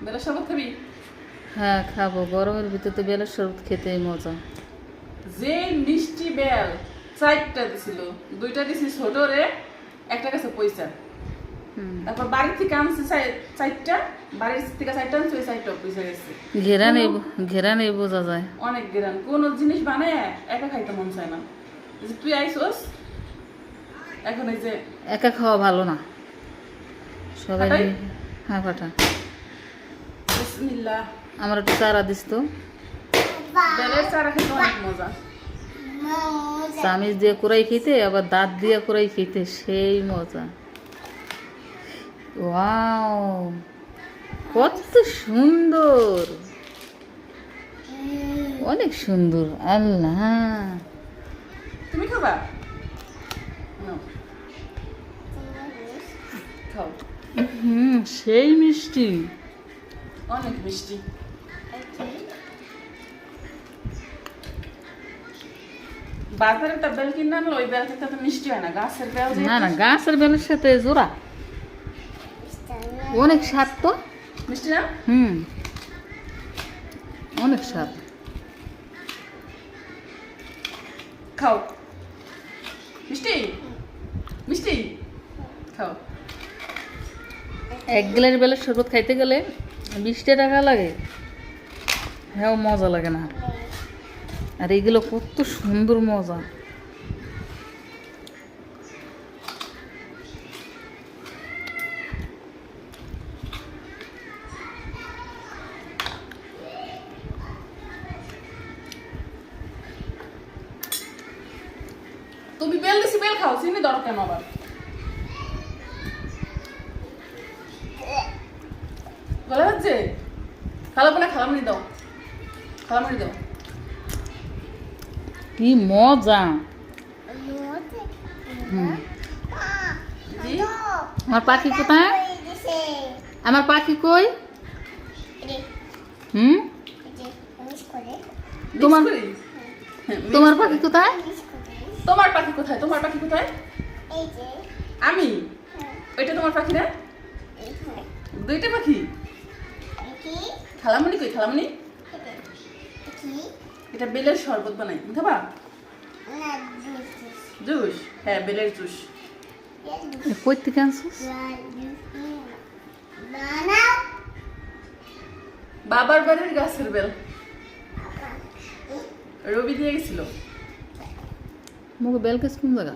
বেলের শরবত খাবি? হ্যাঁ খাবো, গরমের ভিতরে তো বেলের শরবত খেতেই মজা। যে মিষ্টি বেল 4টা দিছিল, 2টা দিছি ছোট রে, একটা কাছে পয়সা। তারপর বাড়ি থেকে আনছি 4টা, বাড়ির থেকে 4টা আনছি, ওই 4টা পয়সা গেছে। ঘেরা নেই বোঝা যায়। অনেক গ্রাম কোন জিনিস বানায় একা খাইতে মন চায় না। যে তুই আইসোস এখন এই যে একা খাওয়া ভালো না, সবাই খাটাই? হ্যাঁ পাঠা। বিসমিল্লাহ। আমার একটু চারা দিস তো। বেলের চারা খেতে অনেক মজা। চামিচ দিয়ে কুড়াই খেতে, আবার দাঁত দিয়ে কুড়াই খেতে সেই মজা। ওয়াও, কত সুন্দর, অনেক সুন্দর। আল্লাহ, তুমি খাবা? নাও, খাও। সেই মিষ্টি। অনেক মিষ্টি। বাজারে একটা বেল কিনে আনলো, ওই বেল খেতে তো মিষ্টি হয় না, গাছের বেল যে। না না, গাছের বেলের সাথে জোড়া, অনেক স্বাদ তো। মিষ্টি না? অনেক স্বাদ। খাও। মিষ্টি মিষ্টি খাও। 1 গ্লাস বেলের শরবত খাইতে গেলে 20 টাকা লাগে, হ্যাঁ মজা লাগে না। আর এইগুলো কত সুন্দর মজা। তুমি বেল দিছি, বেল খাও, চিনি দরকার কেন আবার? গলা হচ্ছে? খালাবো না, খালামনি দাও, খালামনি দাও। কি মজা। জি? আমার পাখি কোথায়? আমার পাখি কই? তোমার মিক্স করি? হ্যাঁ, মিক্স তোমার করে। পাখি কোথায়? তোমার পাখি কোথায়? তোমার পাখি কোথায়? আমি? ওইটা তোমার পাখি না? 2টা পাখি? খালামনি কই? খালামনি? এটা বেলের শরবত বানাই, খাবা? জুস? হ্যাঁ, বেলের জুস। কই থেকে আনছিস? বাবার বাড়ির গাছের বেল, রবি দিয়ে গেছিল। মুখ বেল কেস কোন জায়গা?